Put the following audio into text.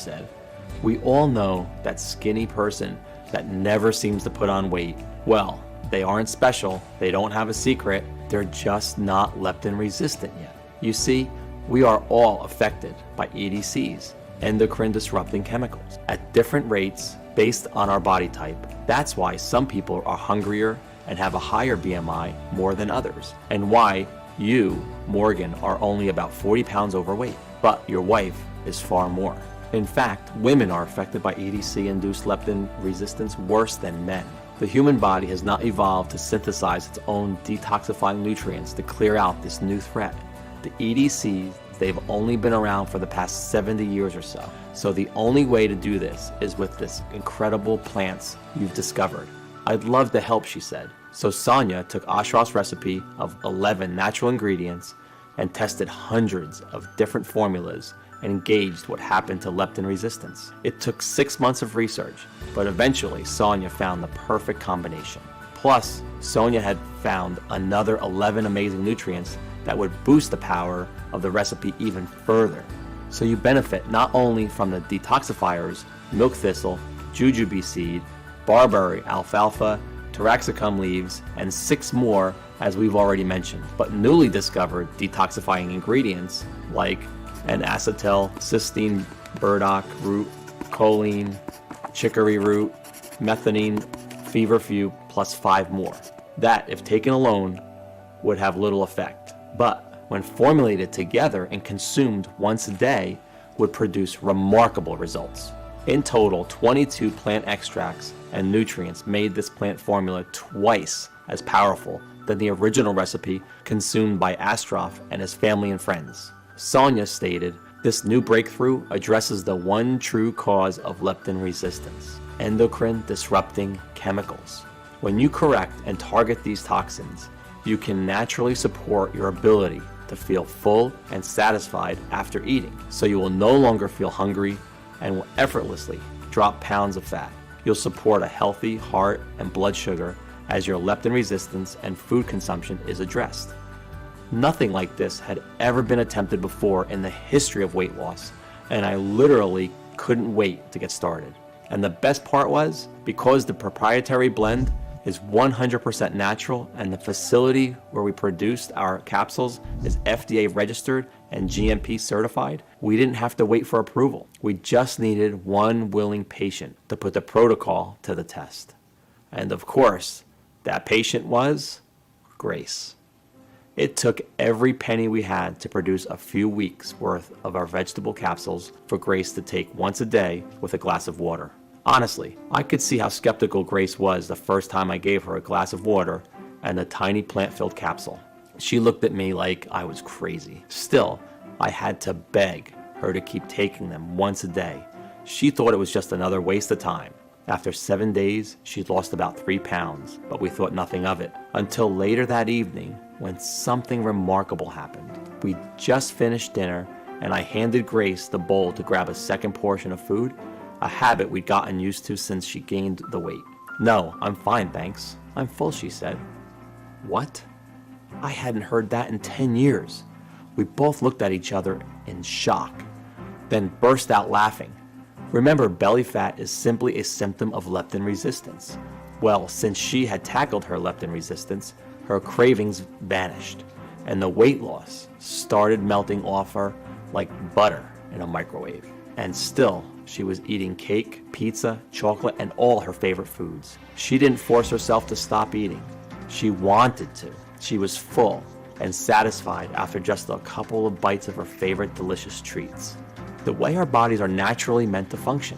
said. We all know that skinny person that never seems to put on weight. Well, they aren't special, they don't have a secret, they're just not leptin resistant yet. You see, we are all affected by EDCs, endocrine disrupting chemicals, at different rates based on our body type. That's why some people are hungrier and have a higher BMI more than others, and why you, Morgan, are only about 40 pounds overweight, but your wife is far more. In fact, women are affected by EDC-induced leptin resistance worse than men. The human body has not evolved to synthesize its own detoxifying nutrients to clear out this new threat. The EDCs, they've only been around for the past 70 years or so. So the only way to do this is with this incredible plants you've discovered. I'd love to help, she said. So Sonia took Ashraf's recipe of 11 natural ingredients and tested hundreds of different formulas and gauged what happened to leptin resistance. It took 6 months of research, but eventually Sonia found the perfect combination. Plus, Sonia had found another 11 amazing nutrients that would boost the power of the recipe even further. So you benefit not only from the detoxifiers, milk thistle, jujube seed, barberry, alfalfa, taraxacum leaves, and 6 more as we've already mentioned, but newly discovered detoxifying ingredients like an acetylcysteine burdock root, choline, chicory root, methionine, feverfew, plus 5 more. That, if taken alone, would have little effect, but when formulated together and consumed once a day, would produce remarkable results. In total, 22 plant extracts and nutrients made this plant formula twice as powerful than the original recipe consumed by Ashraf and his family and friends. Sonia stated, this new breakthrough addresses the one true cause of leptin resistance, endocrine disrupting chemicals. When you correct and target these toxins, you can naturally support your ability to feel full and satisfied after eating, so you will no longer feel hungry and will effortlessly drop pounds of fat. You'll support a healthy heart and blood sugar as your leptin resistance and food consumption is addressed. Nothing like this had ever been attempted before in the history of weight loss, and I literally couldn't wait to get started. And the best part was, because the proprietary blend is 100% natural and the facility where we produced our capsules is FDA registered and GMP certified, we didn't have to wait for approval. We just needed one willing patient to put the protocol to the test. And of course, that patient was Grace. It took every penny we had to produce a few weeks worth of our vegetable capsules for Grace to take once a day with a glass of water. Honestly, I could see how skeptical Grace was the first time I gave her a glass of water and a tiny plant-filled capsule. She looked at me like I was crazy. Still, I had to beg her to keep taking them once a day. She thought it was just another waste of time. After 7 days, she'd lost about 3 pounds, but we thought nothing of it until later that evening when something remarkable happened. We just finished dinner and I handed Grace the bowl to grab a second portion of food, a habit we'd gotten used to since she gained the weight. No, I'm fine, thanks. I'm full, she said. What? I hadn't heard that in 10 years. We both looked at each other in shock, then burst out laughing. Remember, belly fat is simply a symptom of leptin resistance. Well, since she had tackled her leptin resistance, her cravings vanished, and the weight loss started melting off her like butter in a microwave. And still, she was eating cake, pizza, chocolate, and all her favorite foods. She didn't force herself to stop eating. She wanted to. She was full and satisfied after just a couple of bites of her favorite delicious treats. The way our bodies are naturally meant to function.